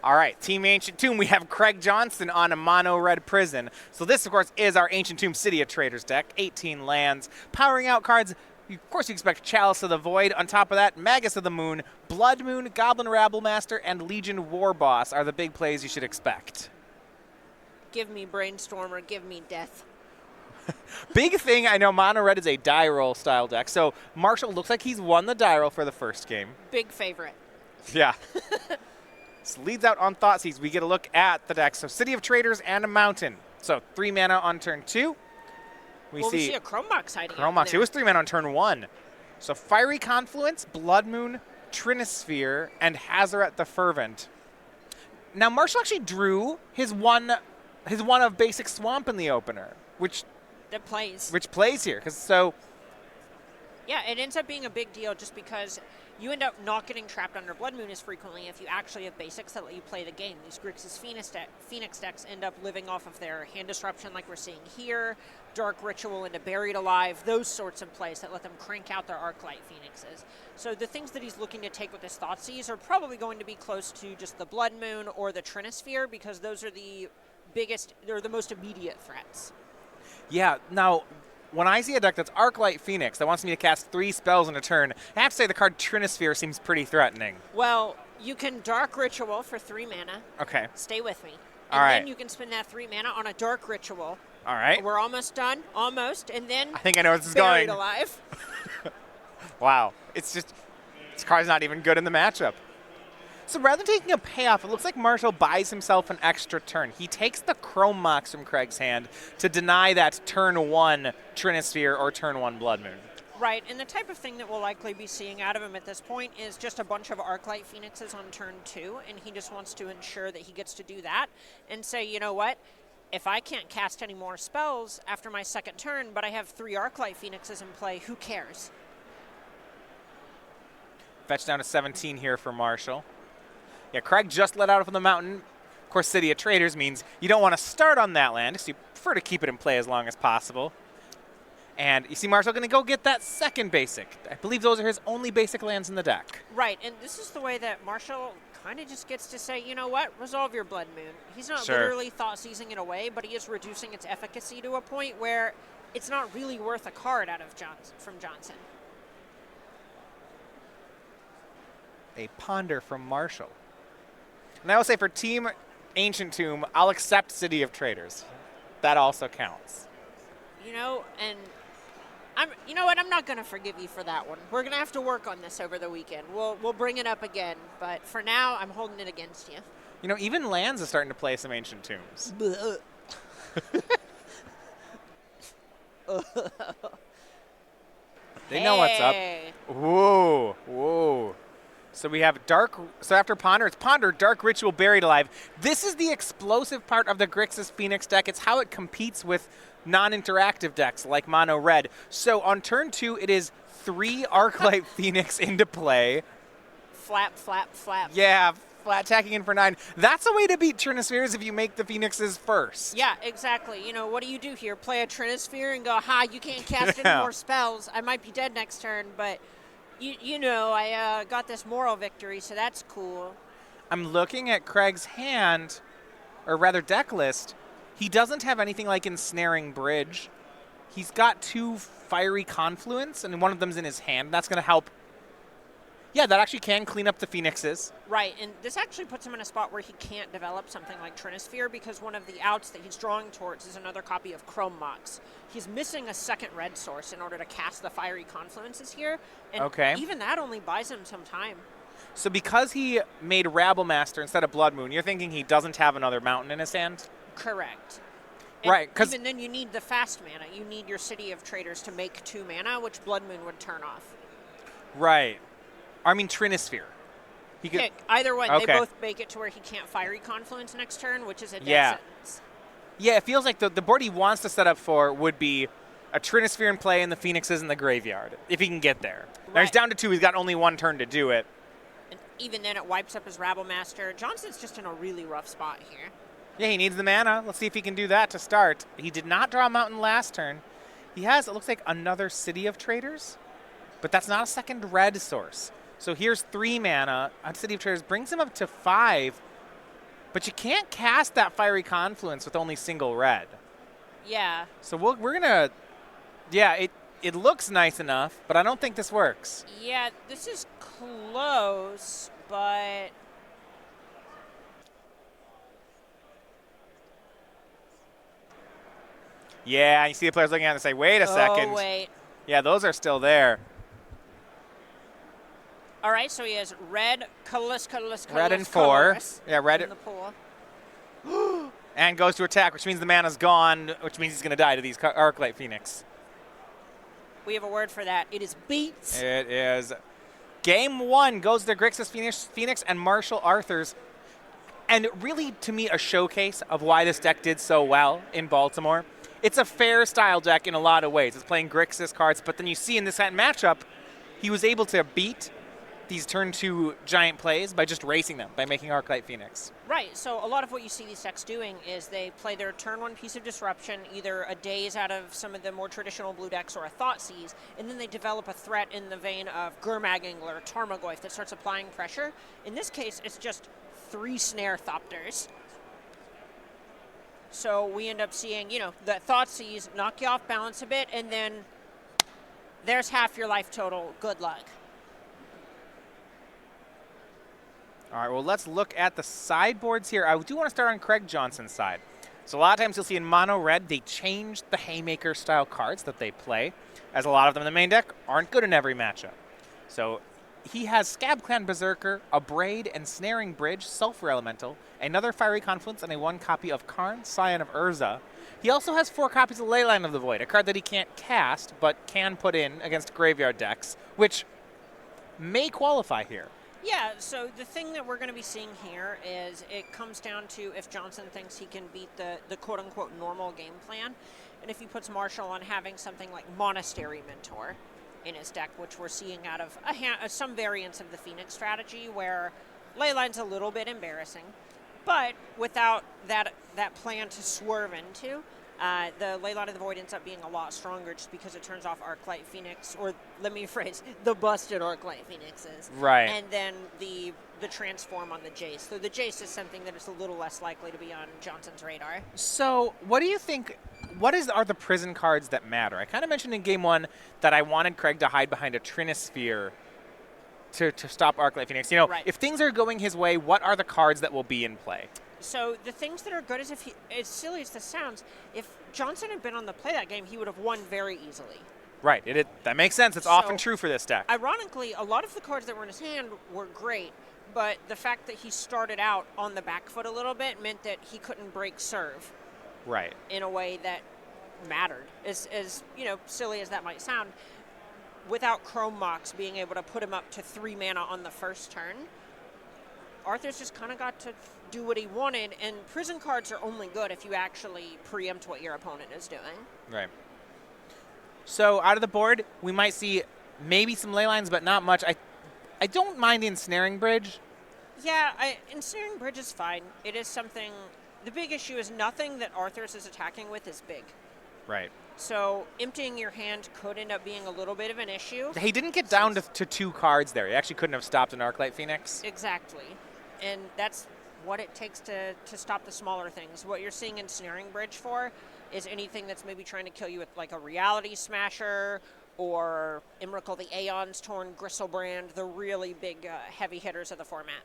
All right, Team Ancient Tomb, we have Craig Johnson on a mono red prison. So this, of course, is our Ancient Tomb City of Traders deck. 18 lands, powering out cards. Of course, you expect Chalice of the Void. On top of that, Magus of the Moon, Blood Moon, Goblin Rabblemaster, and Legion War Boss are the big plays you should expect. Give me Brainstormer, give me Death. Big thing, I know mono red is a die roll style deck, so Marshall looks like he's won the die roll for the first game. Big favorite. Yeah. So leads out on Thoughtseize. We get a look at the deck. So City of Traders and a Mountain. So 3 mana on turn 2. We see a Chrome Box hiding Chrome Box. It was 3 mana on turn 1. So Fiery Confluence, Blood Moon, Trinisphere, and Hazaret the Fervent. Now Marshall actually drew his one of basic Swamp in the opener, which plays here. Yeah, it ends up being a big deal just because you end up not getting trapped under Blood Moon as frequently if you actually have basics that let you play the game. These Grixis Phoenix decks end up living off of their Hand Disruption like we're seeing here, Dark Ritual into Buried Alive, those sorts of plays that let them crank out their Arclight Phoenixes. So the things that he's looking to take with his Thoughtseize are probably going to be close to just the Blood Moon or the Trinisphere because those are the most immediate threats. Yeah, now, when I see a deck that's Arclight Phoenix that wants me to cast 3 spells in a turn, I have to say the card Trinisphere seems pretty threatening. Well, you can Dark Ritual for 3 mana. Okay. Stay with me. All right. And then you can spend that 3 mana on a Dark Ritual. All right. We're almost done. Almost. And then I think I know where this is Buried going. Alive. Wow. It's just, this card's not even good in the matchup. So rather than taking a payoff, it looks like Marshall buys himself an extra turn. He takes the Chrome Mox from Craig's hand to deny that turn 1 Trinisphere or turn 1 Blood Moon. Right, and the type of thing that we'll likely be seeing out of him at this point is just a bunch of Arclight Phoenixes on turn 2, and he just wants to ensure that he gets to do that and say, you know what, if I can't cast any more spells after my second turn, but I have 3 Arclight Phoenixes in play, who cares? Fetch down to 17 here for Marshall. Yeah, Craig just let out from the mountain. Of course, City of Traders means you don't want to start on that land, so you prefer to keep it in play as long as possible. And you see Marshall going to go get that second basic. I believe those are his only basic lands in the deck. Right, and this is the way that Marshall kind of just gets to say, you know what, resolve your Blood Moon. He's not literally Thoughtseizing it away, but he is reducing its efficacy to a point where it's not really worth a card out of from Johnson. A Ponder from Marshall. And I will say for Team Ancient Tomb, I'll accept City of Traders. That also counts. You know, and you know what? I'm not going to forgive you for that one. We're going to have to work on this over the weekend. We'll bring it up again, but for now, I'm holding it against you. You know, even Lands is starting to play some Ancient Tombs. They know what's up. Whoa, whoa. So we have so after Ponder, it's Ponder, Dark Ritual, Buried Alive. This is the explosive part of the Grixis Phoenix deck. It's how it competes with non-interactive decks like Mono Red. So on turn 2, it is 3 Arclight Phoenix into play. Flap, flap, flap. Yeah, flat attacking in for 9. That's a way to beat Trinispheres if you make the Phoenixes first. Yeah, exactly. You know, what do you do here? Play a Trinisphere and go, ha, you can't cast any more spells. I might be dead next turn, but... You know, I got this moral victory, so that's cool. I'm looking at Craig's hand, or rather deck list. He doesn't have anything like Ensnaring Bridge. He's got 2 Fiery Confluence, and one of them's in his hand. That's going to help. Yeah, that actually can clean up the Phoenixes. Right, and this actually puts him in a spot where he can't develop something like Trinisphere because one of the outs that he's drawing towards is another copy of Chrome Mox. He's missing a second red source in order to cast the Fiery Confluences here, and even that only buys him some time. So because he made Rabblemaster instead of Blood Moon, you're thinking he doesn't have another mountain in his hand? Correct. And right, because even then you need the fast mana. You need your City of Traders to make 2 mana, which Blood Moon would turn off. Right. I mean Trinisphere. He could, either one. Okay. They both make it to where he can't Fiery Confluence next turn, which is a death sentence. Yeah, it feels like the board he wants to set up for would be a Trinisphere in play and the Phoenixes in the graveyard, if he can get there. Right. Now he's down to 2. He's got only 1 turn to do it. And even then it wipes up his Rabblemaster. Johnson's just in a really rough spot here. Yeah, he needs the mana. Let's see if he can do that to start. He did not draw a mountain last turn. He has, it looks like, another City of Traders, but that's not a second red source. So here's 3 mana on City of Traders, brings him up to 5. But you can't cast that Fiery Confluence with only single red. Yeah. So we're gonna, yeah, it looks nice enough, but I don't think this works. Yeah, this is close, but Yeah, you see the players looking at it and say, wait a second. oh wait. Yeah, those are still there. All right, so he has red, colorless, Red and 4. Yeah, red in the pool. and goes to attack, which means the mana's gone, which means he's going to die to these Arclight Phoenix. We have a word for that. It is beats. It is. Game 1 goes to Grixis Phoenix and Marshall Arthur's. And really, to me, a showcase of why this deck did so well in Baltimore. It's a fair style deck in a lot of ways. It's playing Grixis cards, but then you see in this matchup, he was able to beat these turn 2 giant plays by just racing them, by making Arclight Phoenix. Right, so a lot of what you see these decks doing is they play their turn 1 piece of disruption, either a Daze out of some of the more traditional blue decks or a Thoughtseize, and then they develop a threat in the vein of Gurmag Angler or Tarmogoyf that starts applying pressure. In this case, it's just 3 Snare Thopters. So we end up seeing, you know, the Thoughtseize knock you off balance a bit, and then there's half your life total. Good luck. All right, well, let's look at the sideboards here. I do want to start on Craig Johnson's side. So a lot of times you'll see in mono red, they changed the Haymaker style cards that they play, as a lot of them in the main deck aren't good in every matchup. So he has Scab Clan Berserker, a Braid and Snaring Bridge, Sulfur Elemental, another Fiery Confluence, and a 1 copy of Karn, Scion of Urza. He also has 4 copies of Leyline of the Void, a card that he can't cast, but can put in against graveyard decks, which may qualify here. Yeah, so the thing that we're going to be seeing here is it comes down to if Johnson thinks he can beat the quote-unquote normal game plan, and if he puts Marshall on having something like Monastery Mentor in his deck, which we're seeing out of some variants of the Phoenix strategy where Leyline's a little bit embarrassing, but without that plan to swerve into, the Leyline of the Void ends up being a lot stronger just because it turns off Arclight Phoenix, or let me rephrase, the busted Arclight Phoenixes. Right. And then the transform on the Jace. So the Jace is something that is a little less likely to be on Johnson's radar. So what do you think, are the prison cards that matter? I kind of mentioned in game 1 that I wanted Craig to hide behind a Trinisphere to stop Arclight Phoenix. You know, right. If things are going his way, what are the cards that will be in play? So the things that are good is if as silly as this sounds, if Johnson had been on the play that game, he would have won very easily. Right. That makes sense. It's often true for this deck. Ironically, a lot of the cards that were in his hand were great, but the fact that he started out on the back foot a little bit meant that he couldn't break serve. Right. In a way that mattered. As you know, silly as that might sound, without Chrome Mox being able to put him up to 3 mana on the first turn, Arthur's just kind of got to do what he wanted, and prison cards are only good if you actually preempt what your opponent is doing. Right. So out of the board, we might see maybe some Leylines, but not much. I don't mind the Ensnaring Bridge. Yeah, Ensnaring Bridge is fine. It is something. The big issue is nothing that Arthur's is attacking with is big. Right. So emptying your hand could end up being a little bit of an issue. He didn't get down to 2 cards there. He actually couldn't have stopped an Arclight Phoenix. Exactly. And that's what it takes to stop the smaller things. What you're seeing Ensnaring Bridge for is anything that's maybe trying to kill you with like a Reality Smasher or Emrakul the Aeon's Torn, Gristlebrand, the really big heavy hitters of the format.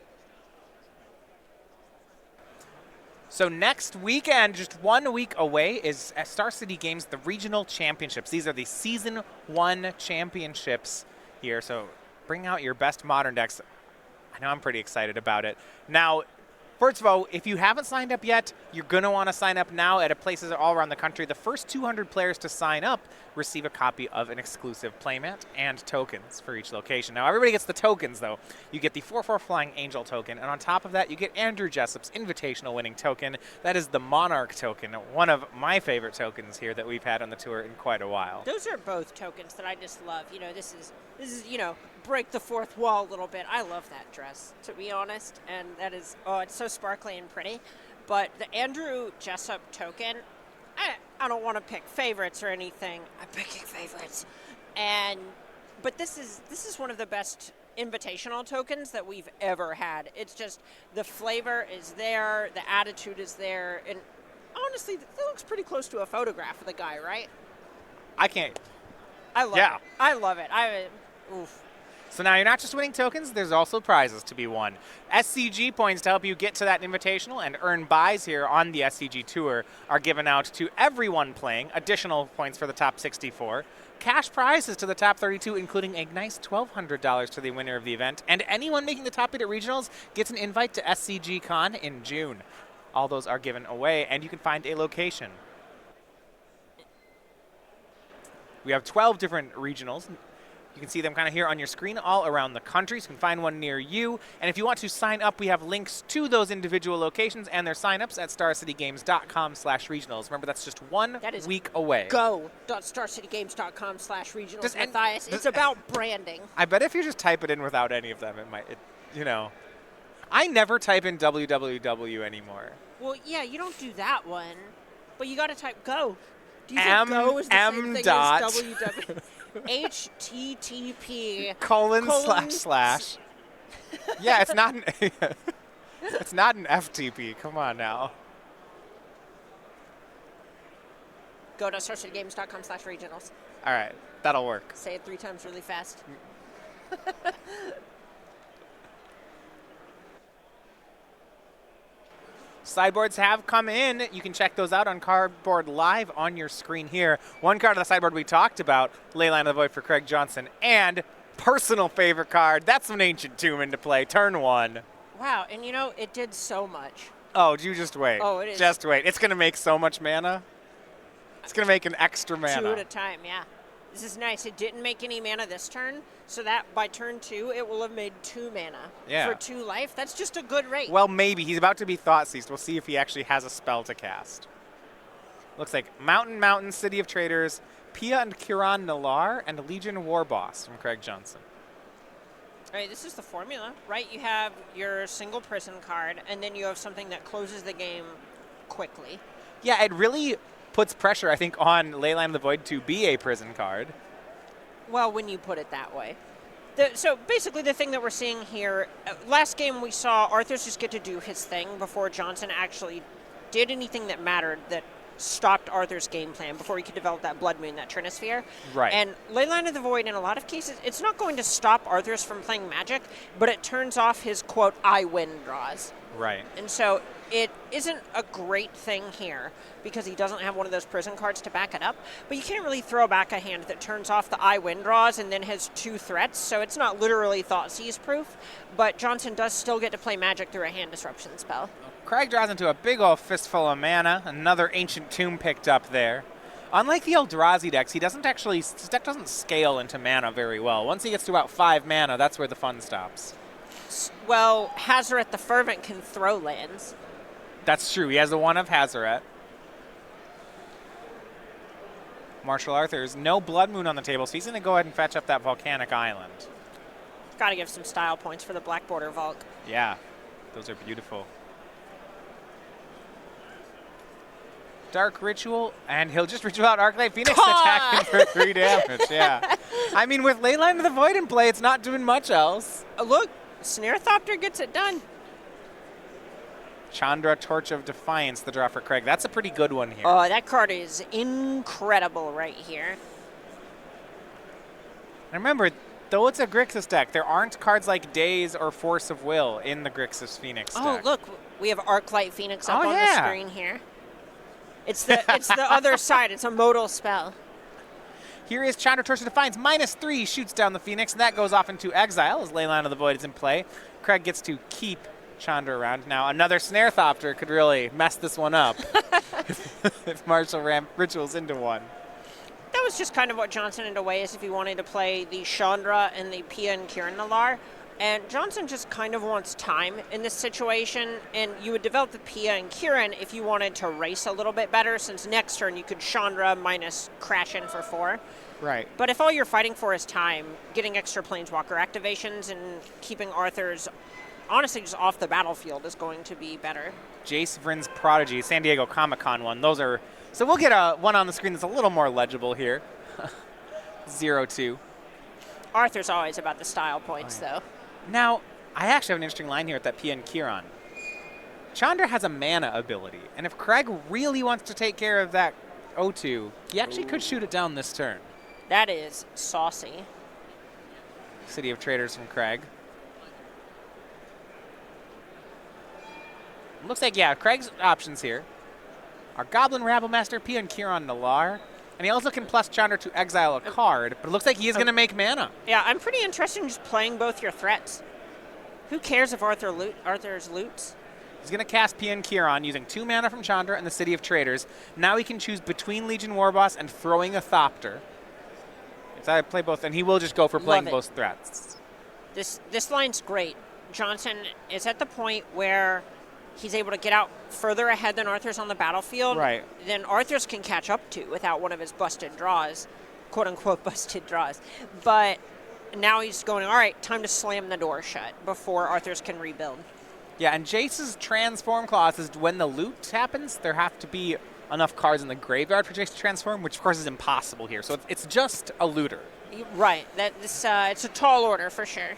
So next weekend, just 1 week away, is at Star City Games, the Regional Championships. These are the Season 1 championships here, so bring out your best Modern decks. I know I'm pretty excited about it. Now, first of all, if you haven't signed up yet, you're going to want to sign up now at places all around the country. The first 200 players to sign up receive a copy of an exclusive playmat and tokens for each location. Now, everybody gets the tokens, though. You get the 4/4 Flying Angel token, and on top of that, you get Andrew Jessup's Invitational winning token. That is the Monarch token, one of my favorite tokens here that we've had on the tour in quite a while. Those are both tokens that I just love. You know, this is you know, break the fourth wall a little bit. I love that dress, to be honest, and that is, oh, it's so sparkly and pretty. But the Andrew Jessup token, I don't want to pick favorites or anything. I'm picking favorites, but this is one of the best invitational tokens that we've ever had. It's just the flavor is there, the attitude is there, and honestly, that looks pretty close to a photograph of the guy, right? I can't. I love Yeah. it. I love it. Oof. So now you're not just winning tokens, there's also prizes to be won. SCG points to help you get to that invitational and earn buys here on the SCG Tour are given out to everyone playing, additional points for the top 64. Cash prizes to the top 32, including a nice $1,200 to the winner of the event. And anyone making the top 8 at regionals gets an invite to SCG Con in June. All those are given away, and you can find a location. We have 12 different regionals. You can see them kind of here on your screen all around the country, so you can find one near you. And if you want to sign up, we have links to those individual locations and their signups at starcitygames.com/regionals. Remember, that's just one week away. Go.starcitygames.com/regionals, Matthias. It's about branding. I bet if you just type it in without any of them, it might, you know. I never type in www anymore. Well, yeah, you don't do that one, but you got to type go. Do you think go is the same thing as www? HTTP // Yeah, it's not an it's not an FTP. Come on now. Go to starcitygames.com/regionals. All right, that'll work. Say it 3 times really fast. Sideboards have come in. You can check those out on Cardboard Live on your screen here. One card of the sideboard we talked about, Leyline of the Void for Craig Johnson, and personal favorite card, that's an Ancient Tomb into play, turn 1. Wow, and you know, it did so much. Oh, you just wait. Oh, it is. Just wait. It's going to make so much mana. It's going to make an extra mana. 2 at a time, yeah. This is nice. It didn't make any mana this turn, so that by turn 2, it will have made 2 mana. Yeah. For 2 life, that's just a good rate. Well, maybe. He's about to be Thought Seized. We'll see if he actually has a spell to cast. Looks like Mountain, City of Traders, Pia and Kiran Nalar, and Legion War Boss from Craig Johnson. All right, this is the formula, right? You have your single prison card, and then you have something that closes the game quickly. Yeah, it really puts pressure, I think, on Leyline of the Void to be a prison card. Well, when you put it that way. So basically the thing that we're seeing here, last game we saw Arthurs just get to do his thing before Johnson actually did anything that mattered that stopped Arthur's game plan before he could develop that Blood Moon, that Trinisphere. Right. And Leyline of the Void, in a lot of cases, it's not going to stop Arthurs from playing Magic, but it turns off his, quote, I win draws. Right. And so it isn't a great thing here because he doesn't have one of those prison cards to back it up. But you can't really throw back a hand that turns off the I win draws and then has 2 threats. So it's not literally Thought Seize proof. But Johnson does still get to play Magic through a hand disruption spell. Craig draws into a big old fistful of mana. Another Ancient Tomb picked up there. Unlike the Eldrazi decks, his deck doesn't scale into mana very well. Once he gets to about 5 mana, that's where the fun stops. Well, Hazaret the Fervent can throw lands. That's true. He has the one of Hazaret. Marshall Arthur's no Blood Moon on the table, so he's going to go ahead and fetch up that Volcanic Island. Got to give some style points for the Black Border Volk. Yeah, those are beautiful. Dark Ritual, and he'll just ritual out Arclight Phoenix attacking for 3 damage. Yeah. I mean, with Leyline of the Void in play, it's not doing much else. Look, Snare Thopter gets it done. Chandra, Torch of Defiance, the draw for Craig. That's a pretty good one here. Oh, that card is incredible right here. And remember, though it's a Grixis deck, there aren't cards like Daze or Force of Will in the Grixis Phoenix deck. Oh, look, we have Arclight Phoenix up on yeah. the screen here. It's the other side. It's a modal spell. Here is Chandra, Torch of Defiance, -3, shoots down the Phoenix, and that goes off into exile as Leyline of the Void is in play. Craig gets to keep Chandra around. Now, another Snare Thopter could really mess this one up if Marshall rituals into one. That was just kind of what Johnson in a way is if he wanted to play the Chandra and the Pia and Kiran Nalar. And Johnson just kind of wants time in this situation, and you would develop the Pia and Kiran if you wanted to race a little bit better, since next turn you could Chandra minus crash in for 4. Right. But if all you're fighting for is time, getting extra Planeswalker activations and keeping Arthur's honestly just off the battlefield is going to be better. Jace Vryn's Prodigy, San Diego Comic-Con one. Those are, so we'll get one on the screen that's a little more legible here. 0-2. Arthur's always about the style points, though. Now, I actually have an interesting line here at that PN Kieran. Chandra has a mana ability, and if Craig really wants to take care of that O2, he actually could shoot it down this turn. That is saucy. City of Traders from Craig. Looks like, yeah, Craig's options here are Goblin Rabblemaster, PN Kieran Nalar, and he also can plus Chandra to exile a card, but it looks like he is going to make mana. Yeah, I'm pretty interested in just playing both your threats. Who cares if Arthur's loots? He's going to cast PN Kieran using 2 mana from Chandra and the City of Traders. Now he can choose between Legion Warboss and throwing a Thopter. So I play both, and he will just go for playing both threats. This line's great. Johnson is at the point where he's able to get out further ahead than Arthur's on the battlefield. Right. Then Arthur's can catch up to without one of his busted draws, quote-unquote busted draws. But now he's going, all right, time to slam the door shut before Arthur's can rebuild. Yeah, and Jace's transform clause is when the loot happens, there have to be enough cards in the graveyard for Jace to transform, which of course is impossible here. So it's just a looter. Right. It's a tall order for sure.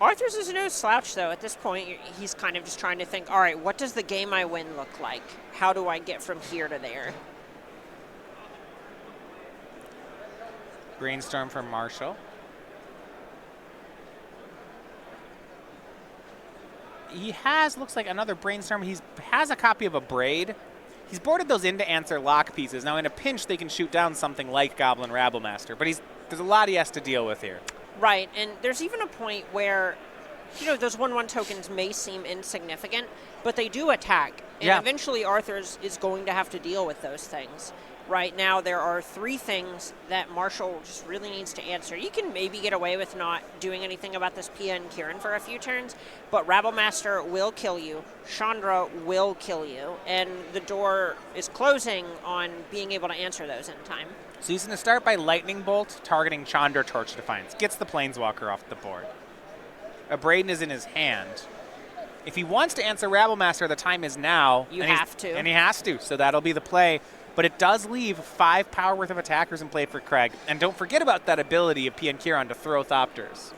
Arthur's is no slouch, though. At this point, he's kind of just trying to think, all right, what does the game I win look like? How do I get from here to there? Brainstorm from Marshall. He has, looks like another Brainstorm. He has a copy of a Braid. He's boarded those in to answer lock pieces. Now, in a pinch, they can shoot down something like Goblin Rabblemaster, but there's a lot he has to deal with here. Right, and there's even a point where, those 1/1 tokens may seem insignificant, but they do attack. And eventually Arthur's is going to have to deal with those things. Right now, there are 3 things that Marshall just really needs to answer. You can maybe get away with not doing anything about this PN Kieran for a few turns, but Rabblemaster will kill you, Chandra will kill you, and the door is closing on being able to answer those in time. So he's going to start by Lightning Bolt, targeting Chandra Torch Defiance. Gets the Planeswalker off the board. A Braden is in his hand. If he wants to answer Rabblemaster, the time is now. You have to. And he has to, so that'll be the play. But it does leave 5 power worth of attackers in play for Craig. And don't forget about that ability of PN Kieran to throw Thopters.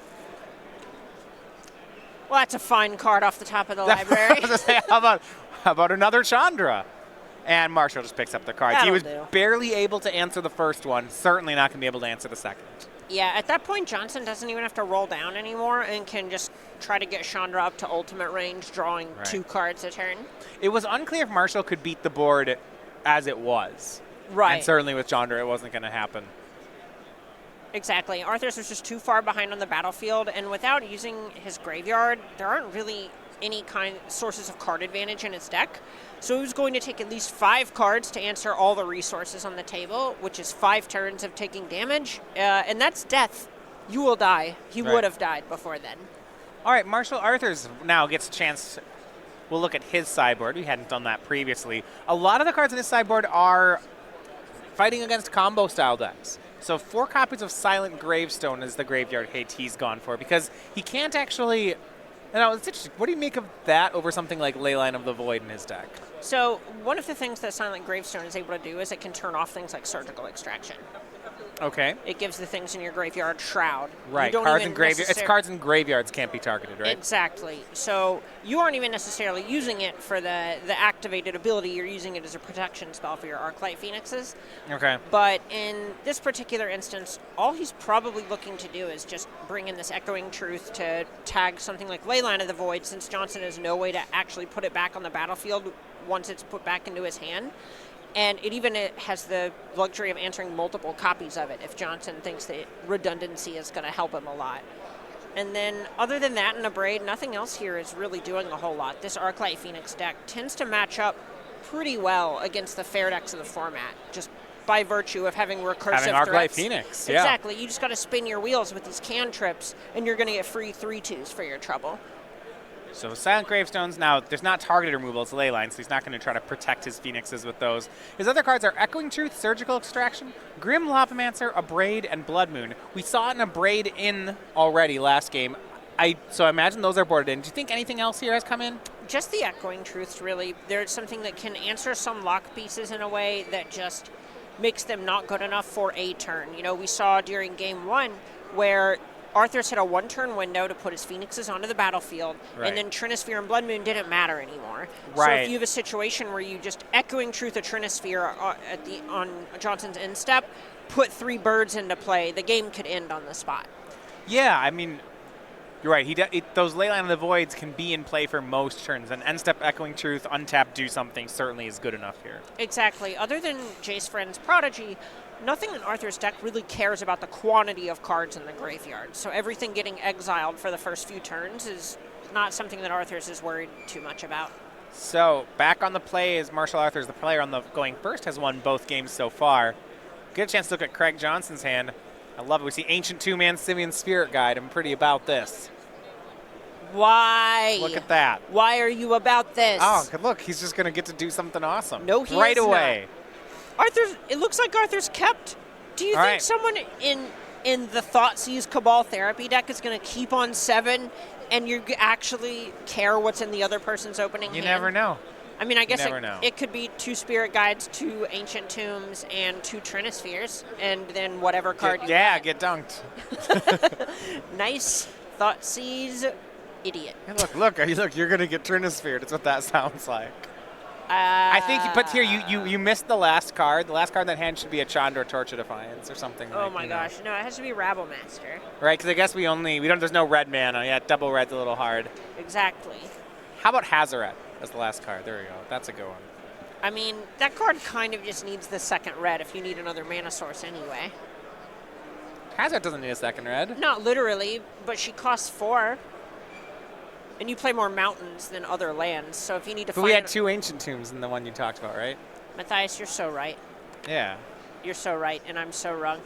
Well, that's a fine card off the top of the library. How about another Chandra? And Marshall just picks up the cards. He was barely able to answer the first one. Certainly not going to be able to answer the second. Yeah, at that point, Johnson doesn't even have to roll down anymore and can just try to get Chandra up to ultimate range, drawing 2 cards a turn. It was unclear if Marshall could beat the board as it was. Right. And certainly with Chandra, it wasn't going to happen. Exactly. Arthur's was just too far behind on the battlefield, and without using his graveyard, there aren't really any sources of card advantage in his deck. So he was going to take at least 5 cards to answer all the resources on the table, which is 5 turns of taking damage, and that's death. You will die. He would have died before then. All right, Marshall Arthurs now gets a chance. We'll look at his sideboard. We hadn't done that previously. A lot of the cards in his sideboard are fighting against combo-style decks. So 4 copies of Silent Gravestone is the graveyard hate he's gone for, because he can't actually... Now, it's interesting. What do you make of that over something like Leyline of the Void in his deck? So one of the things that Silent Gravestone is able to do is it can turn off things like Surgical Extraction. Okay. It gives the things in your graveyard Shroud. Right. Cards in graveyard. It's cards in graveyards can't be targeted, right? Exactly. So you aren't even necessarily using it for the activated ability. You're using it as a protection spell for your Arclight Phoenixes. Okay. But in this particular instance, all he's probably looking to do is just bring in this Echoing Truth to tag something like Leyline of the Void, since Johnson has no way to actually put it back on the battlefield once it's put back into his hand. And it has the luxury of answering multiple copies of it if Johnson thinks that redundancy is going to help him a lot. And then other than that and a Braid, nothing else here is really doing a whole lot. This Arclight Phoenix deck tends to match up pretty well against the fair decks of the format, just by virtue of having recursive Arclight threats. Phoenix, yeah. Exactly. You just got to spin your wheels with these cantrips, and you're going to get free 3/2s for your trouble. So Silent Gravestones, now there's not targeted removal, it's Leyline, so he's not going to try to protect his Phoenixes with those. His other cards are Echoing Truth, Surgical Extraction, Grim Lavamancer, a Braid, and Blood Moon. We saw it in a Braid in already last game. So I imagine those are boarded in. Do you think anything else here has come in? Just the Echoing Truths, really. There's something that can answer some lock pieces in a way that just makes them not good enough for a turn. You know, we saw during Game 1 where Arthur's had a one-turn window to put his Phoenixes onto the battlefield, and then Trinisphere and Blood Moon didn't matter anymore. So if you have a situation where you just Echoing Truth a Trinisphere on Johnson's end step, put 3 birds into play, the game could end on the spot. Yeah, I mean, you're right. Those Leyline of the Voids can be in play for most turns. An end step Echoing Truth, untap, do something certainly is good enough here. Exactly. Other than Jace Friend's Prodigy, nothing in Arthur's deck really cares about the quantity of cards in the graveyard. So everything getting exiled for the first few turns is not something that Arthur's is worried too much about. So back on the play is Marshall Arthur's the player on the going first, has won both games so far. Get a chance to look at Craig Johnson's hand. I love it. We see Ancient Two-Man Simeon Spirit Guide. I'm pretty about this. Why? Look at that. Why are you about this? Oh, look, he's just going to get to do something awesome. No, he right is away. Not. It looks like Arthur's kept. Do you think someone in the Thoughtseize Cabal Therapy deck is going to keep on 7 and you actually care what's in the other person's opening hand? You never know. I mean, I guess it could be 2 Spirit Guides, 2 Ancient Tombs, and 2 Trinispheres, and then whatever card you get. Get dunked. Nice Thoughtseize idiot. Hey, look, you're going to get Trinisphere. That's what that sounds like. I think, but here, you missed the last card. The last card in that hand should be a Chandra Torch of Defiance or something. Oh my gosh, no, it has to be Rabble Master. Right, because I guess there's no red mana. Yeah, double red's a little hard. Exactly. How about Hazaret as the last card? There we go. That's a good one. I mean, that card kind of just needs the second red if you need another mana source anyway. Hazaret doesn't need a second red. Not literally, but she costs 4. And you play more mountains than other lands, so if you need to find... But we had 2 Ancient Tombs in the one you talked about, right? Matthias, you're so right. Yeah. You're so right, and I'm so wrong.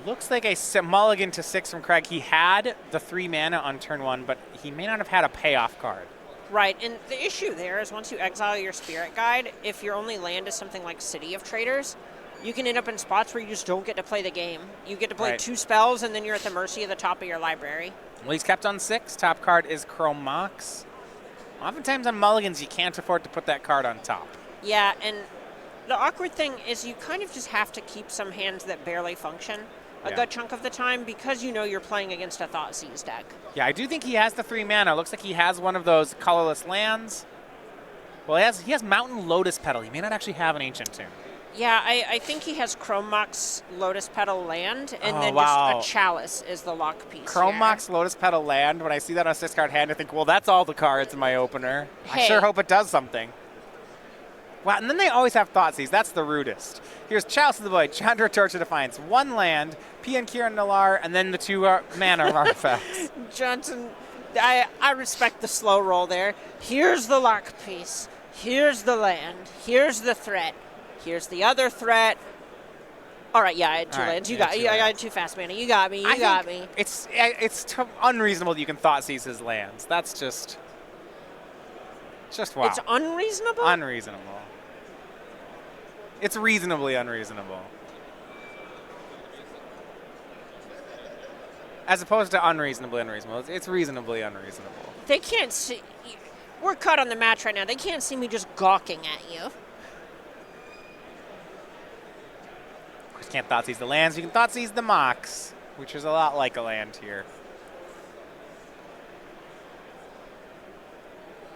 Looks like a mulligan to 6 from Craig. He had the 3 mana on turn 1, but he may not have had a payoff card. Right, and the issue there is once you exile your Spirit Guide, if your only land is something like City of Traders, you can end up in spots where you just don't get to play the game. You get to play 2 spells, and then you're at the mercy of the top of your library. Well, he's kept on 6. Top card is Chrome Mox. Oftentimes on mulligans, you can't afford to put that card on top. Yeah, and the awkward thing is you kind of just have to keep some hands that barely function a good chunk of the time because you know you're playing against a Thoughtseize deck. Yeah, I do think he has the 3 mana. Looks like he has one of those colorless lands. Well, he has Mountain Lotus Petal. He may not actually have an Ancient Tomb. Yeah, I think he has Chrome Mox Lotus Petal land, and then just a Chalice is the lock piece. Chrome Mox Lotus Petal land. When I see that on a 6-card hand, I think, well, that's all the cards in my opener. Hey. I sure hope it does something. Wow, and then they always have Thoughtseize. That's the rudest. Here's Chalice of the Void, Chandra Torch of Defiance, 1 land, Pian Kiran Nalar, and then the 2 mana artifacts. Johnson, I respect the slow roll there. Here's the lock piece. Here's the land. Here's the threat. Here's the other threat. All right, yeah, I had 2 lands. I got 2 fast mana. You got me. You got me. It's unreasonable that you can Thoughtseize his lands. That's just wow. It's unreasonable? Unreasonable. It's reasonably unreasonable. As opposed to unreasonably unreasonable. It's reasonably unreasonable. They can't see. We're cut on the match right now. They can't see me just gawking at you. Of course, you can't Thoughtseize the lands. You can Thoughtseize the Mox, which is a lot like a land here.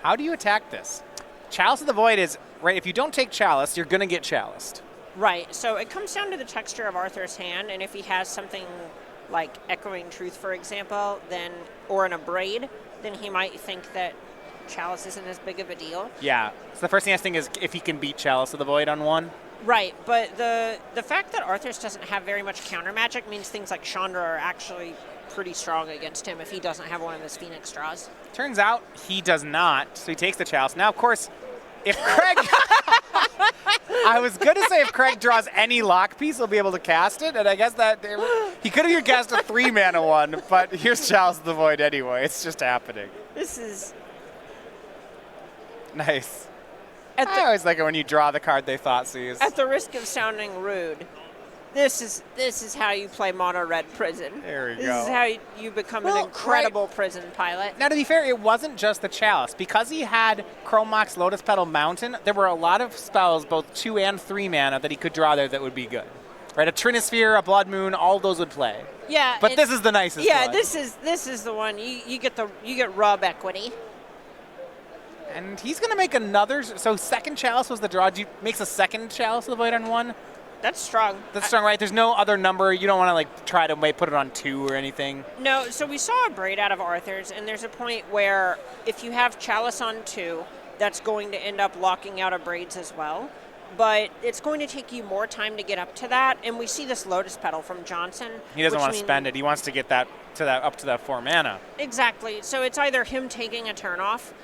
How do you attack this? Chalice of the Void is, right, if you don't take Chalice, you're going to get Chaliced. Right, so it comes down to the texture of Arthur's hand, and if he has something like Echoing Truth, for example, then or an Abrade, then he might think that Chalice isn't as big of a deal. Yeah, so the first thing I think is if he can beat Chalice of the Void on 1. Right, but the fact that Arthur's doesn't have very much counter magic means things like Chandra are actually pretty strong against him if he doesn't have one of his Phoenix draws. Turns out he does not, so he takes the Chalice. Now, of course, if Craig... I was going to say if Craig draws any lock piece, he'll be able to cast it, and I guess that... He could have even cast a 3-mana one, but here's Chalice of the Void anyway. It's just happening. This is... Nice. I always like it when you draw the card they Thoughtseize. At the risk of sounding rude, This is how you play Mono Red Prison. There we This go. is how you become an incredible prison pilot. Now, to be fair, it wasn't just the Chalice. Because he had Chromox Lotus Petal Mountain, there were a lot of spells, both 2 and 3 mana, that he could draw there that would be good. Right, a Trinisphere, a Blood Moon, all those would play. Yeah, But this is the nicest Yeah, one. this is the one. You get rub equity. And he's going to make another. So second Chalice was the draw. Makes a second Chalice of the Void on 1. That's strong. That's strong, right? There's no other number. You don't want to like try to put it on 2 or anything. No, so we saw a braid out of Arthur's, and there's a point where if you have Chalice on 2, that's going to end up locking out a braids as well. But it's going to take you more time to get up to that, and we see this Lotus Petal from Johnson. He doesn't want to spend it. He wants to get that up to that 4 mana. Exactly. So it's either him taking a turn off,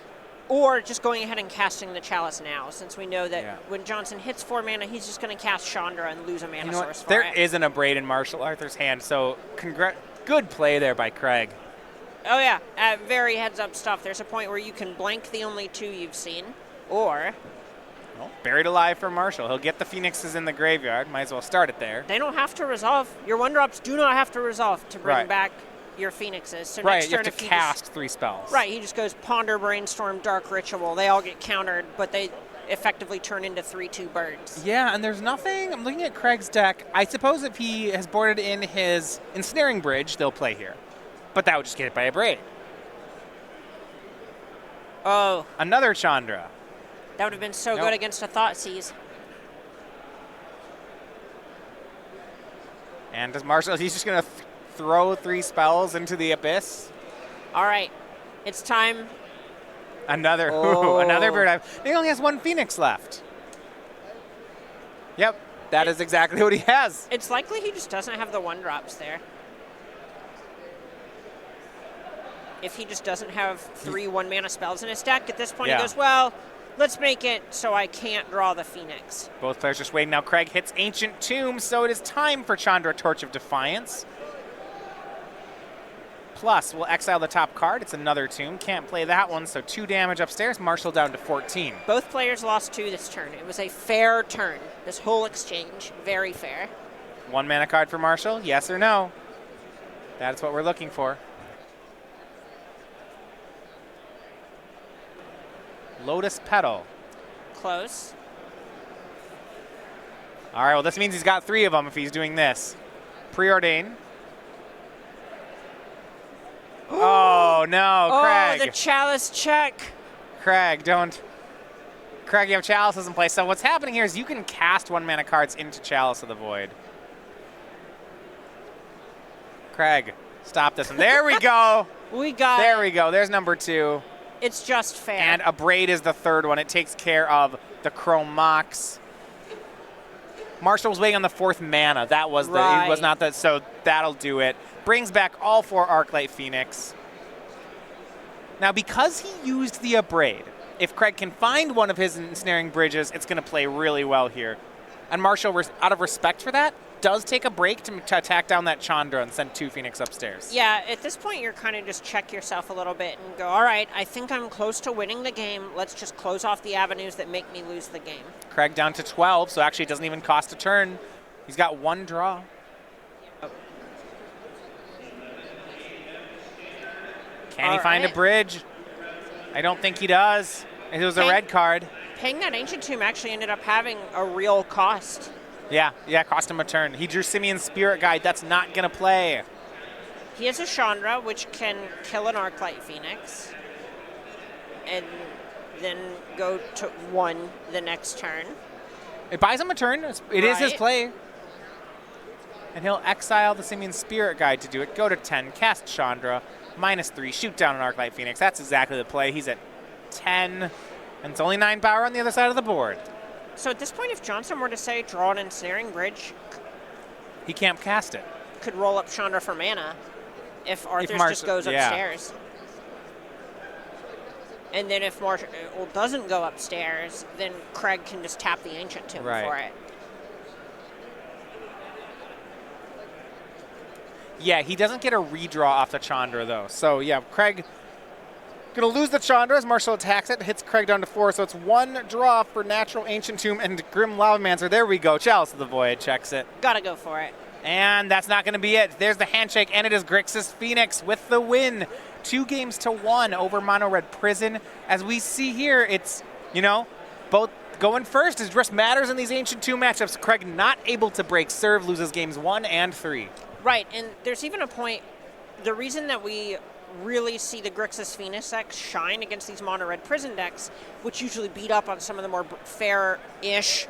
or just going ahead and casting the Chalice now, since we know that when Johnson hits 4 mana, he's just going to cast Chandra and lose a mana source for There it. isn't a braid in Marshall Arthur's hand, so good play there by Craig. Oh yeah, very heads up stuff. There's a point where you can blank the only 2 you've seen, or Well, buried alive for Marshall. He'll get the Phoenixes in the graveyard. Might as well start it there. they don't have to resolve. Your 1-drops do not have to resolve to bring back your Phoenixes. So Right, next you turn, have to if cast 3 spells. Right, he just goes Ponder, Brainstorm, Dark Ritual. They all get countered, but they effectively turn into 3/2 birds. Yeah, and there's nothing. I'm looking at Craig's deck. I suppose if he has boarded in his Ensnaring Bridge, they'll play here. But that would just get it by a braid. Oh, Another Chandra. that would have been so Nope. good against a Thoughtseize. And does Marshall, he's just going to throw 3 spells into the abyss? All right, it's time. Another, Oh. another bird. He only has 1 Phoenix left. Yep, that is exactly what he has. It's likely he just doesn't have the 1-drops there. If he just doesn't have 3 1-mana spells in his deck, at this point Yeah. he goes, well, let's make it so I can't draw the Phoenix. Both players just waiting. Now Craig hits Ancient Tomb, so it is time for Chandra Torch of Defiance. Plus, we'll exile the top card. It's another tomb. Can't play that one, so 2 damage upstairs. Marshall down to 14. Both players lost 2 this turn. It was a fair turn. This whole exchange, very fair. 1 mana card for Marshall, yes or no? That's what we're looking for. Lotus Petal. Close. All right, well, this means he's got 3 of them if he's doing this. Preordain. Oh, no, Craig. Oh, the Chalice check. Craig, don't. Craig, you have Chalices in place. So what's happening here is you can cast 1 mana cards into Chalice of the Void. Craig, stop this one. There we go. We got There it. we go. There's number 2. It's just fair. And a braid is the 3rd one. It takes care of the Chrome Mox. Marshall was waiting on the 4th mana. That was the. It was Right. not the. So that'll do it. Brings back all 4 Arclight Phoenix. Now, because he used the Abrade, if Craig can find one of his Ensnaring Bridges, it's going to play really well here. And Marshall, out of respect for that, does take a break to attack down that Chandra and send 2 Phoenix upstairs. yeah, at this point, you're kind of just check yourself a little bit and go, all right, I think I'm close to winning the game. Let's just close off the avenues that make me lose the game. Craig down to 12, so actually it doesn't even cost a turn. He's got 1 draw. Can he find a bridge? I don't think he does. It was a Okay. red card. Paying that Ancient Tomb actually ended up having a real cost. Yeah, cost him a turn. He drew Simeon's Spirit Guide. That's not going to play. He has a Chandra, which can kill an Arclight Phoenix, and then go to 1 the next turn. It buys him a turn. It is his Right. play. And he'll exile the Simeon's Spirit Guide to do it. Go to 10, cast Chandra, -3, shoot down an Arclight Phoenix. That's exactly the play. He's at 10, and it's only 9 power on the other side of the board. So at this point, if Johnson were to say draw an Ensnaring Bridge, He can't cast it. could roll up Chandra for mana if Arthur's Marsh- just goes yeah. upstairs. And then if Marshall doesn't go upstairs, then Craig can just tap the Ancient Tomb Right. for it. Yeah, he doesn't get a redraw off the Chandra, though. So, yeah, Craig Going to lose the Chandra as Marshall attacks it, hits Craig down to 4, so it's 1 draw for Natural Ancient Tomb and Grim Lavamancer. There we go. Chalice of the Void checks it. Gotta go for it. And that's not going to be it. There's the handshake, and it is Grixis Phoenix with the win. 2-1 over Mono Red Prison. As we see here, it's, both going first. It just matters in these Ancient Tomb matchups. Craig not able to break serve, loses games 1 and 3. Right, and there's even a point, the reason that we really see the Grixis Phoenix decks shine against these Mono Red Prison decks, which usually beat up on some of the more fair-ish